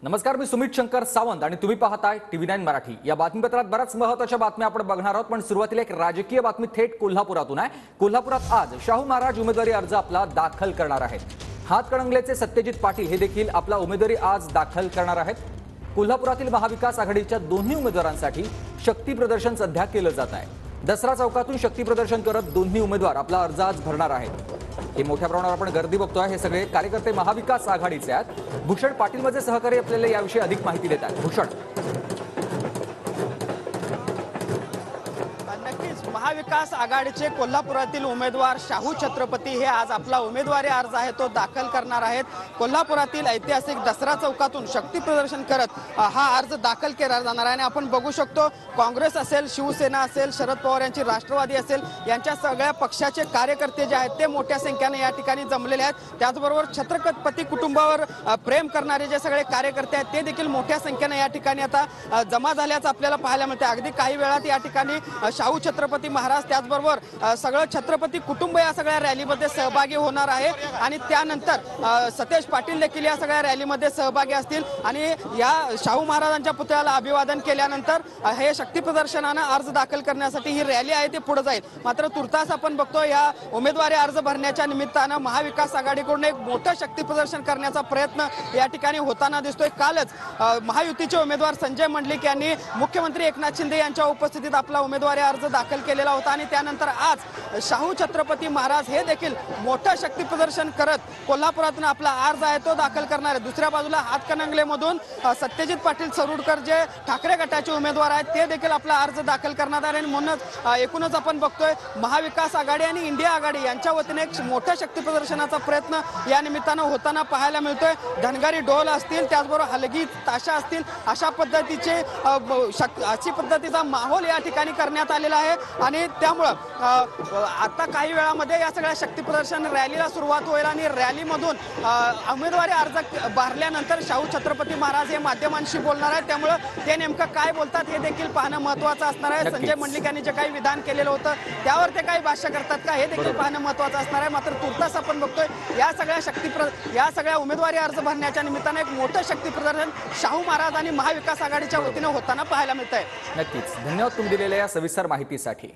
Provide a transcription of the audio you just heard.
नमस्कार, मी सुमित शंकर सावंत आणि तुम्ही पाहताय TV9 मराठी। या बातमीपत्रात बऱ्याच महत्त्वाच्या बातम्या आपण बघणार आहोत, पण सुरुवातीला एक राजकीय बातमी थेट कोल्हापुरातून आहे। कोल्हापुरात आज शाहू महाराज उमेदवारी अर्ज आपला दाखल करणार आहेत। हातकणंगलेचे सत्यजित पाटील हे देखील आपला उमेदवारी आज दाखल करणार आहेत। कोल्हापुरातील महाविकास आघाडीच्या दोन्ही उमेदवारांसाठी शक्ती प्रदर्शन सध्या केलं जात आहे। दसरा चौकातून शक्ती प्रदर्शन करत दोन्ही उमेदवार आपला अर्ज आज भरणार आहेत। हे मोठ्या प्रमाणावर आपण गर्दी बघतोय। हे सगळे कार्यकर्ते महाविकास आघाडीचे आहेत। भूषण पाटील माझे सहकारी आपल्याला याविषयी अधिक माहिती देतात। भूषण, महाविकास आघाडीचे कोल्हापुरातील उमेदवार शाहू छत्रपती हे आज आपला उमेदवारी अर्ज आहे तो दाखल करणार आहेत। कोल्हापुरातील ऐतिहासिक दसरा चौकातून शक्ती प्रदर्शन करत हा अर्ज दाखल केला जाणार आहे। आणि आपण बघू शकतो, काँग्रेस असेल, शिवसेना असेल, शरद पवार यांची राष्ट्रवादी असेल, यांच्या सगळ्या पक्षाचे कार्यकर्ते जे आहेत ते मोठ्या संख्येने या ठिकाणी जमलेले आहेत। त्याचबरोबर छत्रपती कुटुंबावर प्रेम करणारे जे सगळे कार्यकर्ते आहेत ते देखील मोठ्या संख्येने या ठिकाणी आता जमा झाल्याचं आपल्याला पाहायला मिळते। अगदी काही वेळात या ठिकाणी शाहू छत्रपती महाराज त्याचबरोबर सगळं छत्रपती कुटुंब या सगळ्या रॅलीमध्ये सहभागी होणार आहे। आणि त्यानंतर सतेज पाटील देखील या सगळ्या रॅलीमध्ये सहभागी असतील। आणि या शाहू महाराजांच्या पुतळ्याला अभिवादन केल्यानंतर हे शक्ती प्रदर्शनानं अर्ज दाखल करण्यासाठी ही रॅली आहे ती पुढे जाईल। मात्र तुर्तास आपण बघतो, या उमेदवारी अर्ज भरण्याच्या निमित्तानं महाविकास आघाडीकडून एक मोठं शक्ती प्रदर्शन करण्याचा प्रयत्न या ठिकाणी होताना दिसतोय। कालच महायुतीचे उमेदवार संजय मंडलिक यांनी मुख्यमंत्री एकनाथ शिंदे यांच्या उपस्थितीत आपला उमेदवारी अर्ज दाखल केलेला होता। आणि त्यानंतर आज शाहू छत्रपती महाराज हे देखील मोठं शक्ती प्रदर्शन करत कोल्हापुरातून आपला अर्ज आहे तो दाखल करणार आहे। दुसऱ्या बाजूला हातकणंगलेमधून सत्यजित पाटील सरुडकर जे ठाकरे गटाचे उमेदवार आहेत ते देखील आपला अर्ज दाखल करणार आहे। आणि म्हणूनच एकूणच आपण बघतोय, महाविकास आघाडी आणि इंडिया आघाडी यांच्या वतीने एक मोठ्या शक्ती प्रदर्शनाचा प्रयत्न या निमित्तानं होताना पाहायला मिळतोय। धनगरी ढोल असतील, त्याचबरोबर हलगी ताशा असतील, अशा पद्धतीचा माहोल या ठिकाणी करण्यात आलेला आहे। आणि त्यामुळं आता काही वेळामध्ये या सगळ्या शक्ती प्रदर्शन रॅलीला सुरुवात होईल। आणि रॅलीमधून उमेदवारी अर्ज भरल्यानंतर शाहू छत्रपती महाराज हे माध्यमांशी बोलणार आहेत। त्यामुळं ते नेमकं काय बोलतात हे देखील पाहणं महत्त्वाचं असणार आहे। संजय मंडलिक यांनी जे काही विधान केलेलं होतं त्यावर ते काही भाष्य करतात का हे देखील पाहणं महत्त्वाचं असणार आहे। मात्र तुर्तास आपण बघतोय, या सगळ्या उमेदवारी अर्ज भरण्याच्या निमित्तानं एक मोठं शक्ती प्रदर्शन शाहू महाराज आणि महाविकास आघाडीच्या वतीने होताना पाहायला मिळत आहे। नक्कीच धन्यवाद तुम्ही दिलेल्या या सविस्तर माहितीसाठी।